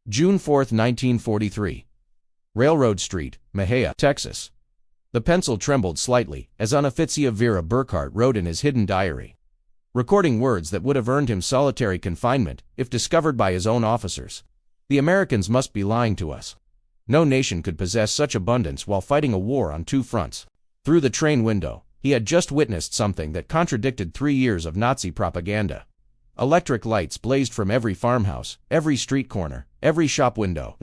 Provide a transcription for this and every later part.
June 4, 1943. Railroad Street, Mejia, Texas. The pencil trembled slightly as Unoficia Vera Burkhart wrote in his hidden diary, recording words that would have earned him solitary confinement if discovered by his own officers. The Americans must be lying to us. No nation could possess such abundance while fighting a war on two fronts. Through the train window, he had just witnessed something that contradicted 3 years of Nazi propaganda. Electric lights blazed from every farmhouse, every street corner, every shop window.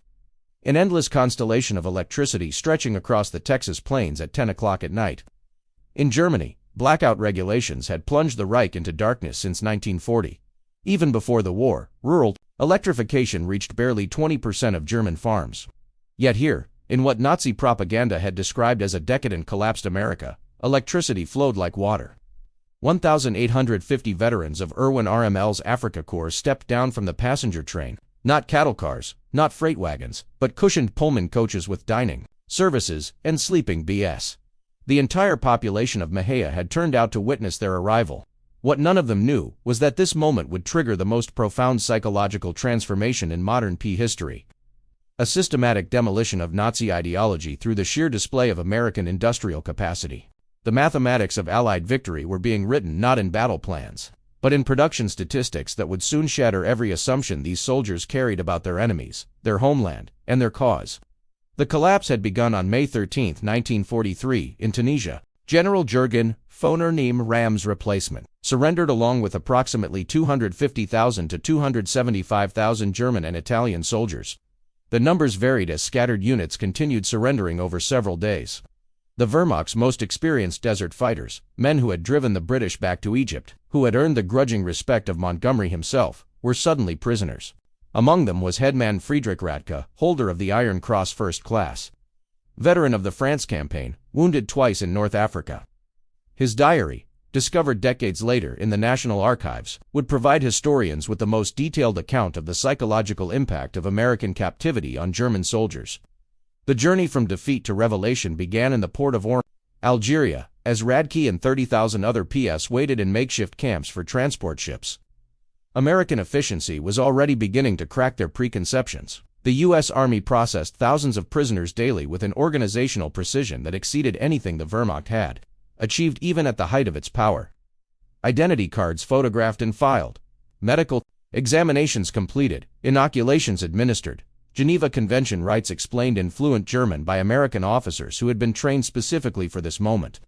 An endless constellation of electricity stretching across the Texas plains at 10 o'clock at night. In Germany, blackout regulations had plunged the Reich into darkness since 1940. Even before the war, rural electrification reached barely 20% of German farms. Yet here, in what Nazi propaganda had described as a decadent collapsed America, electricity flowed like water. 1,850 veterans of Erwin RML's Afrika Korps stepped down from the passenger train, not cattle cars, not freight wagons, but cushioned Pullman coaches with dining, services, and sleeping BS. The entire population of Mejia had turned out to witness their arrival. What none of them knew was that this moment would trigger the most profound psychological transformation in modern history. A systematic demolition of Nazi ideology through the sheer display of American industrial capacity. The mathematics of Allied victory were being written not in battle plans, but in production statistics that would soon shatter every assumption these soldiers carried about their enemies, their homeland, and their cause. The collapse had begun on May 13, 1943, in Tunisia. General Jurgen von Nehm Ram's replacement surrendered along with approximately 250,000 to 275,000 German and Italian soldiers. The numbers varied as scattered units continued surrendering over several days. The Wehrmacht's most experienced desert fighters, men who had driven the British back to Egypt, who had earned the grudging respect of Montgomery himself, were suddenly prisoners. Among them was headman Friedrich Radke, holder of the Iron Cross First Class. Veteran of the France campaign, wounded twice in North Africa. His diary, discovered decades later in the National Archives, would provide historians with the most detailed account of the psychological impact of American captivity on German soldiers. The journey from defeat to revelation began in the port of Oran, Algeria, as Radke and 30,000 other PS waited in makeshift camps for transport ships. American efficiency was already beginning to crack their preconceptions. The U.S. Army processed thousands of prisoners daily with an organizational precision that exceeded anything the Wehrmacht had achieved even at the height of its power. Identity cards photographed and filed. Medical examinations completed. Inoculations administered. Geneva Convention rights explained in fluent German by American officers who had been trained specifically for this moment.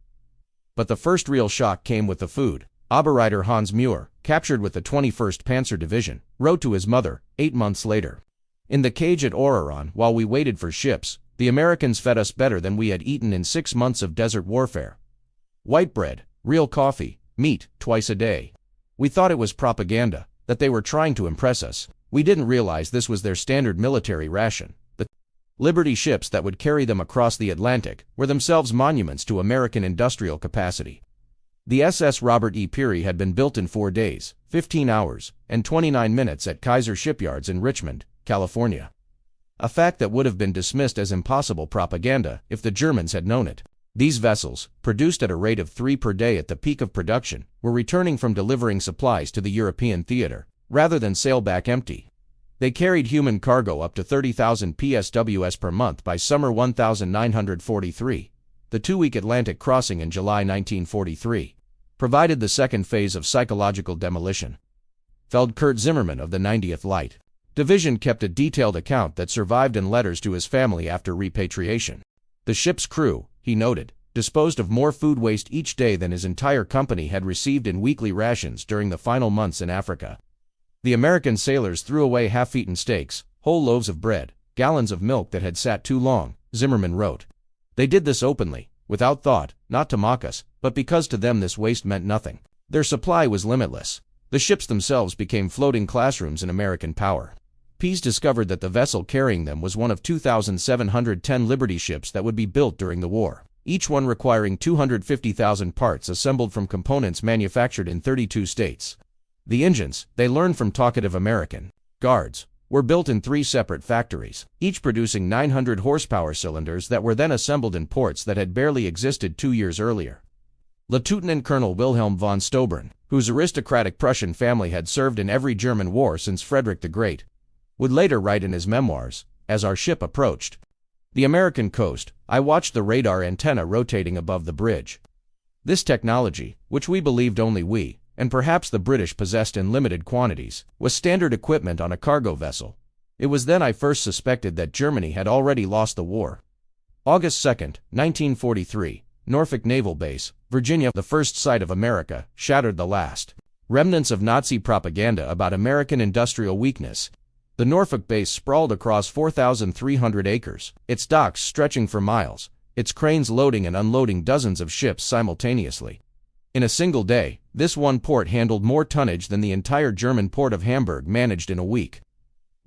But the first real shock came with the food. Oberreiter Hans Muir, captured with the 21st Panzer Division, wrote to his mother, 8 months later. In the cage at Oraron, while we waited for ships, the Americans fed us better than we had eaten in 6 months of desert warfare. White bread, real coffee, meat, twice a day. We thought it was propaganda, that they were trying to impress us. We didn't realize this was their standard military ration. The Liberty ships that would carry them across the Atlantic were themselves monuments to American industrial capacity. The SS Robert E. Peary had been built in 4 days, 15 hours, and 29 minutes at Kaiser Shipyards in Richmond, California. A fact that would have been dismissed as impossible propaganda if the Germans had known it. These vessels, produced at a rate of 3 per day at the peak of production, were returning from delivering supplies to the European theater, rather than sail back empty. They carried human cargo up to 30,000 PSWs per month by summer 1943. The 2-week Atlantic crossing in July 1943 provided the second phase of psychological demolition. Feld Kurt Zimmermann of the 90th Light Division kept a detailed account that survived in letters to his family after repatriation. The ship's crew, he noted, disposed of more food waste each day than his entire company had received in weekly rations during the final months in Africa. The American sailors threw away half-eaten steaks, whole loaves of bread, gallons of milk that had sat too long, Zimmermann wrote. They did this openly, without thought, not to mock us, but because to them this waste meant nothing. Their supply was limitless. The ships themselves became floating classrooms in American power. Pease discovered that the vessel carrying them was one of 2,710 Liberty ships that would be built during the war, each one requiring 250,000 parts assembled from components manufactured in 32 states. The engines, they learned from talkative American guards, were built in 3 separate factories, each producing 900 horsepower cylinders that were then assembled in ports that had barely existed 2 years earlier. Lieutenant Colonel Wilhelm von Stobern, whose aristocratic Prussian family had served in every German war since Frederick the Great, would later write in his memoirs, as our ship approached the American coast, I watched the radar antenna rotating above the bridge. This technology, which we believed only we, and perhaps the British possessed in limited quantities, was standard equipment on a cargo vessel. It was then I first suspected that Germany had already lost the war. August 2, 1943, Norfolk Naval Base, Virginia, the first sight of America, shattered the last remnants of Nazi propaganda about American industrial weakness. The Norfolk base sprawled across 4,300 acres, its docks stretching for miles, its cranes loading and unloading dozens of ships simultaneously. In a single day, this one port handled more tonnage than the entire German port of Hamburg managed in a week.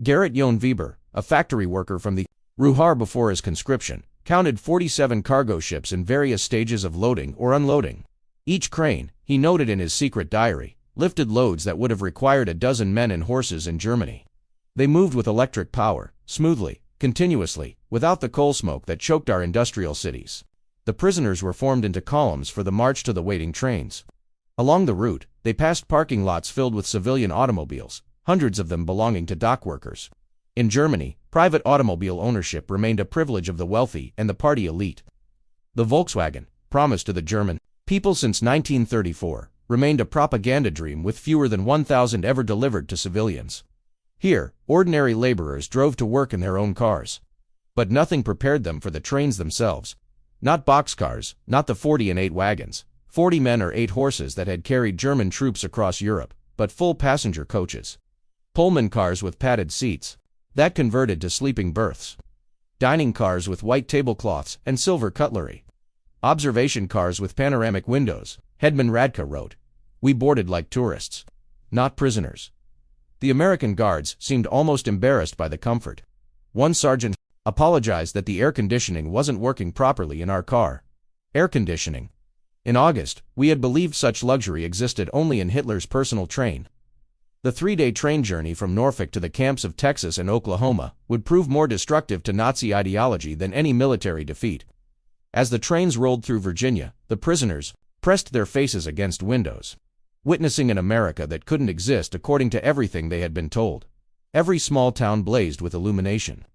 Gerrit Jon Weber, a factory worker from the Ruhr before his conscription, counted 47 cargo ships in various stages of loading or unloading. Each crane, he noted in his secret diary, lifted loads that would have required a dozen men and horses in Germany. They moved with electric power, smoothly, continuously, without the coal smoke that choked our industrial cities. The prisoners were formed into columns for the march to the waiting trains. Along the route, they passed parking lots filled with civilian automobiles, hundreds of them belonging to dock workers. In Germany, private automobile ownership remained a privilege of the wealthy and the party elite. The Volkswagen, promised to the German people since 1934, remained a propaganda dream with fewer than 1,000 ever delivered to civilians. Here, ordinary laborers drove to work in their own cars. But nothing prepared them for the trains themselves. Not boxcars, not the 40 and 8 wagons, 40 men or 8 horses that had carried German troops across Europe, but full passenger coaches. Pullman cars with padded seats, that converted to sleeping berths. Dining cars with white tablecloths and silver cutlery. Observation cars with panoramic windows. Hedman Radka wrote, "We boarded like tourists, not prisoners." The American guards seemed almost embarrassed by the comfort. One sergeant apologized that the air conditioning wasn't working properly in our car. Air conditioning. In August, we had believed such luxury existed only in Hitler's personal train. The 3-day train journey from Norfolk to the camps of Texas and Oklahoma would prove more destructive to Nazi ideology than any military defeat. As the trains rolled through Virginia, the prisoners pressed their faces against windows, witnessing an America that couldn't exist according to everything they had been told. Every small town blazed with illumination.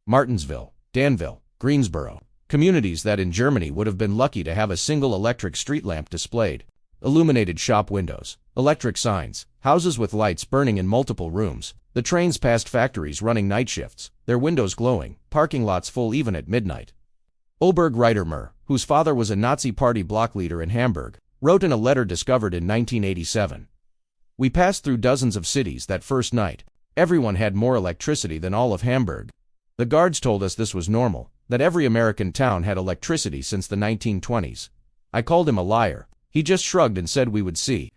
Martinsville, Danville, Greensboro, communities that in Germany would have been lucky to have a single electric street lamp displayed. Illuminated shop windows, electric signs, houses with lights burning in multiple rooms. The trains passed factories running night shifts, their windows glowing, parking lots full even at midnight. Oberg Reitermer, whose father was a Nazi party block leader in Hamburg, wrote in a letter discovered in 1987. "We passed through dozens of cities that first night. Everyone had more electricity than all of Hamburg. The guards told us this was normal, that every American town had electricity since the 1920s. I called him a liar. He just shrugged and said we would see."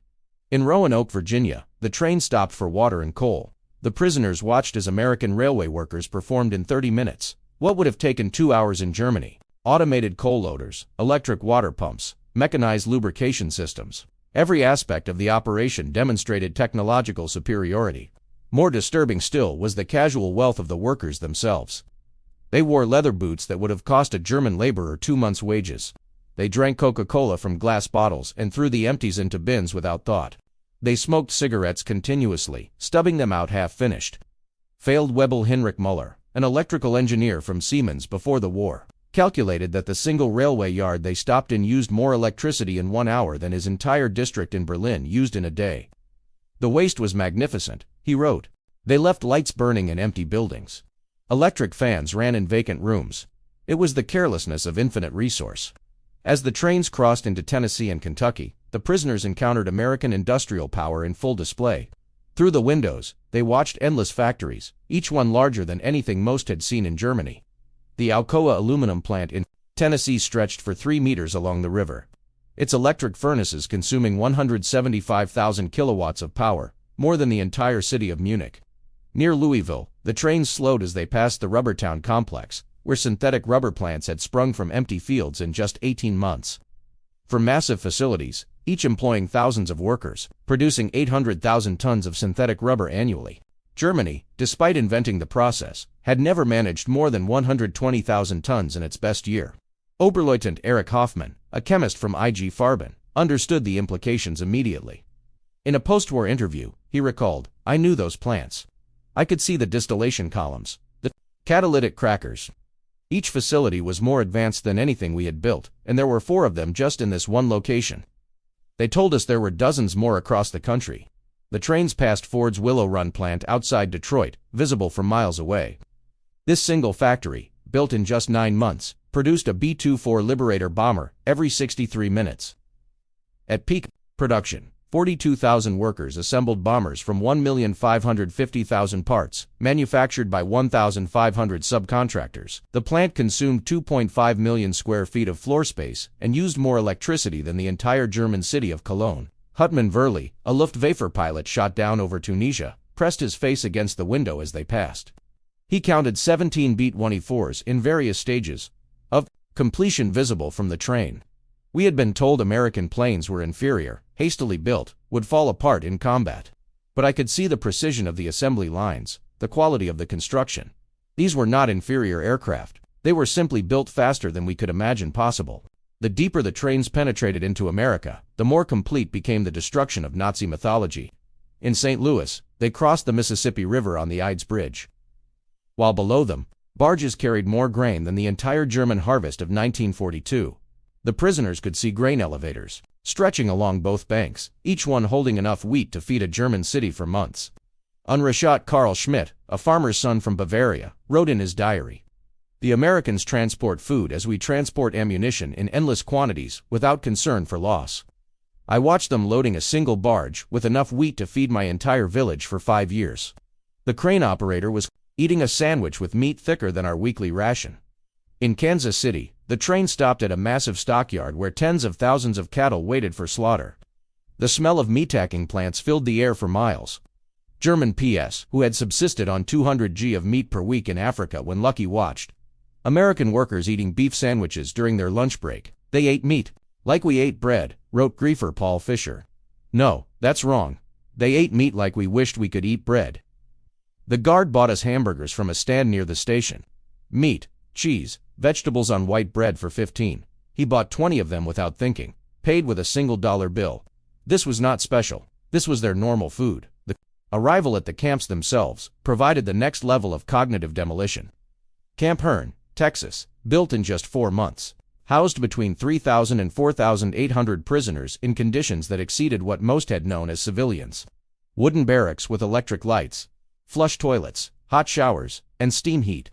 In Roanoke, Virginia, the train stopped for water and coal. The prisoners watched as American railway workers performed in 30 minutes what would have taken 2 hours in Germany. Automated coal loaders, electric water pumps, mechanized lubrication systems. Every aspect of the operation demonstrated technological superiority. More disturbing still was the casual wealth of the workers themselves. They wore leather boots that would have cost a German laborer 2 months' wages. They drank Coca-Cola from glass bottles and threw the empties into bins without thought. They smoked cigarettes continuously, stubbing them out half-finished. Failed Webel Hinrich Müller, an electrical engineer from Siemens before the war, calculated that the single railway yard they stopped in used more electricity in 1 hour than his entire district in Berlin used in a day. "The waste was magnificent," he wrote. "They left lights burning in empty buildings. Electric fans ran in vacant rooms. It was the carelessness of infinite resource." As the trains crossed into Tennessee and Kentucky, the prisoners encountered American industrial power in full display. Through the windows, they watched endless factories, each one larger than anything most had seen in Germany. The Alcoa aluminum plant in Tennessee stretched for 3 meters along the river. Its electric furnaces consuming 175,000 kilowatts of power, more than the entire city of Munich. Near Louisville, the trains slowed as they passed the Rubbertown complex, where synthetic rubber plants had sprung from empty fields in just 18 months. From massive facilities, each employing thousands of workers, producing 800,000 tons of synthetic rubber annually. Germany, despite inventing the process, had never managed more than 120,000 tons in its best year. Oberleutnant Erich Hoffmann, a chemist from IG Farben, understood the implications immediately. In a post-war interview, he recalled, "I knew those plants. I could see the distillation columns, the catalytic crackers. Each facility was more advanced than anything we had built, and there were 4 of them just in this one location. They told us there were dozens more across the country. The trains passed Ford's Willow Run plant outside Detroit, visible from miles away. This single factory, built in just 9 months, produced a B-24 Liberator bomber every 63 minutes. At peak production, 42,000 workers assembled bombers from 1,550,000 parts, manufactured by 1,500 subcontractors. The plant consumed 2.5 million square feet of floor space and used more electricity than the entire German city of Cologne. Hutman Verli, a Luftwaffe pilot shot down over Tunisia, pressed his face against the window as they passed. He counted 17 B-24s in various stages of completion visible from the train. We had been told American planes were inferior, hastily built, would fall apart in combat. But I could see the precision of the assembly lines, the quality of the construction. These were not inferior aircraft. They were simply built faster than we could imagine possible. The deeper the trains penetrated into America, the more complete became the destruction of Nazi mythology. In St. Louis, they crossed the Mississippi River on the Eads Bridge. While below them, barges carried more grain than the entire German harvest of 1942. The prisoners could see grain elevators, stretching along both banks, each one holding enough wheat to feed a German city for months. Unrashot Karl Schmidt, a farmer's son from Bavaria, wrote in his diary, "The Americans transport food as we transport ammunition in endless quantities without concern for loss. I watched them loading a single barge with enough wheat to feed my entire village for 5 years. The crane operator was eating a sandwich with meat thicker than our weekly ration." In Kansas City, the train stopped at a massive stockyard where tens of thousands of cattle waited for slaughter. The smell of meatpacking plants filled the air for miles. German PS, who had subsisted on 200 g of meat per week in Africa when Lucky watched American workers eating beef sandwiches during their lunch break. "They ate meat, like we ate bread," wrote griefer Paul Fisher. "No, that's wrong. They ate meat like we wished we could eat bread." The guard bought us hamburgers from a stand near the station. Meat, cheese, vegetables on white bread for 15. He bought 20 of them without thinking, paid with a single dollar bill. This was not special. This was their normal food. The arrival at the camps themselves provided the next level of cognitive demolition. Camp Hearn, Texas, built in just 4 months, housed between 3,000 and 4,800 prisoners in conditions that exceeded what most had known as civilians. Wooden barracks with electric lights, flush toilets, hot showers, and steam heat.